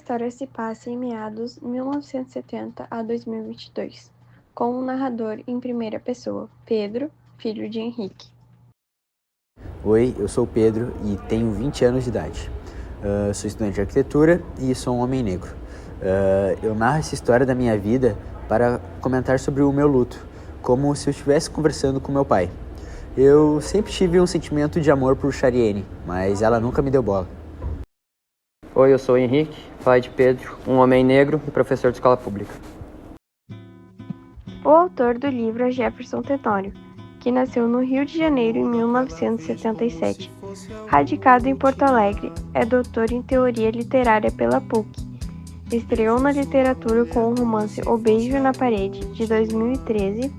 história se passa em meados 1970 a 2022, com um narrador em primeira pessoa, Pedro, filho de Henrique. Oi, eu sou o Pedro e tenho 20 anos de idade. Sou estudante de arquitetura e sou um homem negro. Eu narro essa história da minha vida para comentar sobre o meu luto, como se eu estivesse conversando com meu pai. Eu sempre tive um sentimento de amor por Chariene, mas ela nunca me deu bola. Oi, eu sou o Henrique, pai de Pedro, um homem negro e professor de escola pública. O autor do livro é Jefferson Tenório, que nasceu no Rio de Janeiro em 1977. Radicado em Porto Alegre, é doutor em Teoria Literária pela PUC. Estreou na literatura com o romance O Beijo na Parede, de 2013,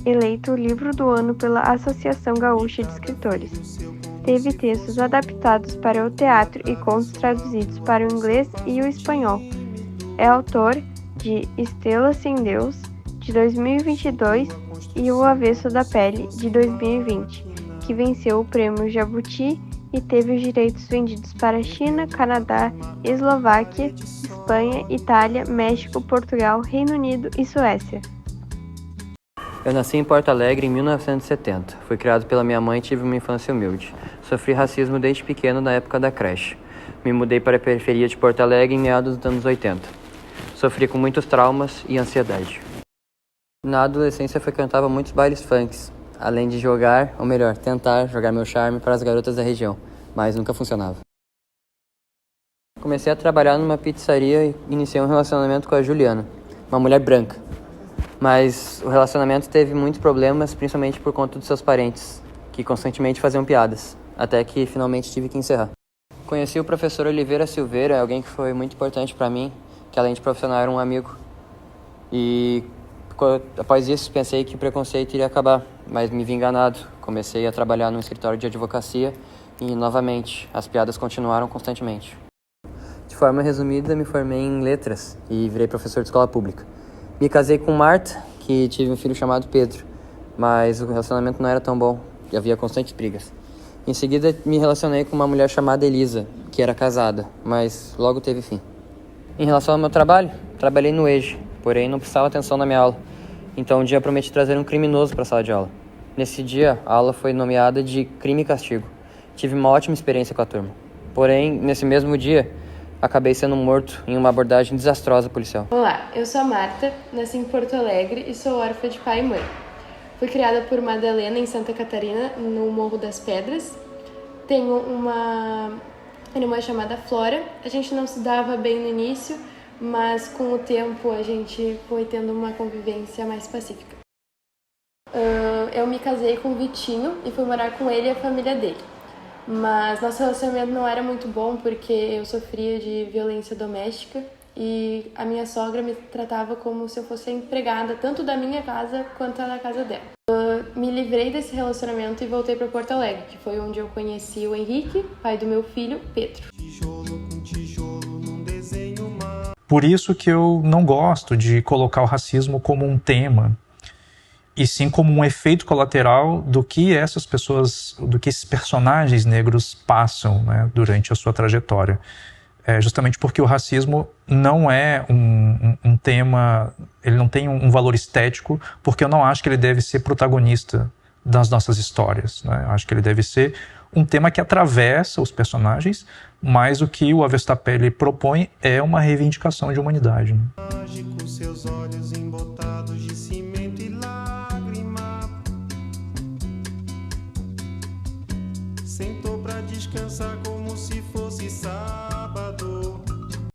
eleito o livro do ano pela Associação Gaúcha de Escritores. Teve textos adaptados para o teatro e contos traduzidos para o inglês e o espanhol. É autor de Estrelas Sem Deus, de 2022, e O Avesso da Pele, de 2020, que venceu o prêmio Jabuti e teve os direitos vendidos para China, Canadá, Eslováquia, Espanha, Itália, México, Portugal, Reino Unido e Suécia. Eu nasci em Porto Alegre em 1970. Fui criado pela minha mãe e tive uma infância humilde. Sofri racismo desde pequeno na época da creche. Me mudei para a periferia de Porto Alegre em meados dos anos 80. Sofri com muitos traumas e ansiedade. Na adolescência frequentava muitos bailes funks, além de jogar, ou melhor, tentar jogar meu charme para as garotas da região, mas nunca funcionava. Comecei a trabalhar numa pizzaria e iniciei um relacionamento com a Juliana, uma mulher branca. Mas o relacionamento teve muitos problemas, principalmente por conta dos seus parentes, que constantemente faziam piadas, até que finalmente tive que encerrar. Conheci o professor Oliveira Silveira, alguém que foi muito importante para mim, que além de profissional era um amigo. E após isso pensei que o preconceito iria acabar, mas me vi enganado. Comecei a trabalhar num escritório de advocacia e, novamente, as piadas continuaram constantemente. De forma resumida, me formei em letras e virei professor de escola pública. Me casei com Marta, que tive um filho chamado Pedro, mas o relacionamento não era tão bom e havia constantes brigas. Em seguida, me relacionei com uma mulher chamada Elisa, que era casada, mas logo teve fim. Em relação ao meu trabalho, trabalhei no EJA, porém não prestava atenção na minha aula. Então um dia prometi trazer um criminoso para a sala de aula. Nesse dia, a aula foi nomeada de Crime e Castigo. Tive uma ótima experiência com a turma. Porém, nesse mesmo dia, acabei sendo morto em uma abordagem desastrosa policial. Olá, eu sou a Marta, nasci em Porto Alegre e sou órfã de pai e mãe. Fui criada por Madalena em Santa Catarina, no Morro das Pedras. Tenho uma irmã chamada Flora. A gente não se dava bem no início, mas com o tempo a gente foi tendo uma convivência mais pacífica. Eu me casei com o Vitinho e fui morar com ele e a família dele. Mas nosso relacionamento não era muito bom porque eu sofria de violência doméstica e a minha sogra me tratava como se eu fosse a empregada, tanto da minha casa quanto da casa dela. Me livrei desse relacionamento e voltei para Porto Alegre, que foi onde eu conheci o Henrique, pai do meu filho, Pedro. Por isso que eu não gosto de colocar o racismo como um tema, e sim como um efeito colateral do que essas pessoas, do que esses personagens negros passam, né, durante a sua trajetória. Justamente porque o racismo não é um tema, ele não tem um valor estético, porque eu não acho que ele deve ser protagonista das nossas histórias, né? Eu acho que ele deve ser um tema que atravessa os personagens, mas o que o Avesso da Pele propõe é uma reivindicação de humanidade, né? Sentou pra descansar como se fosse sábado.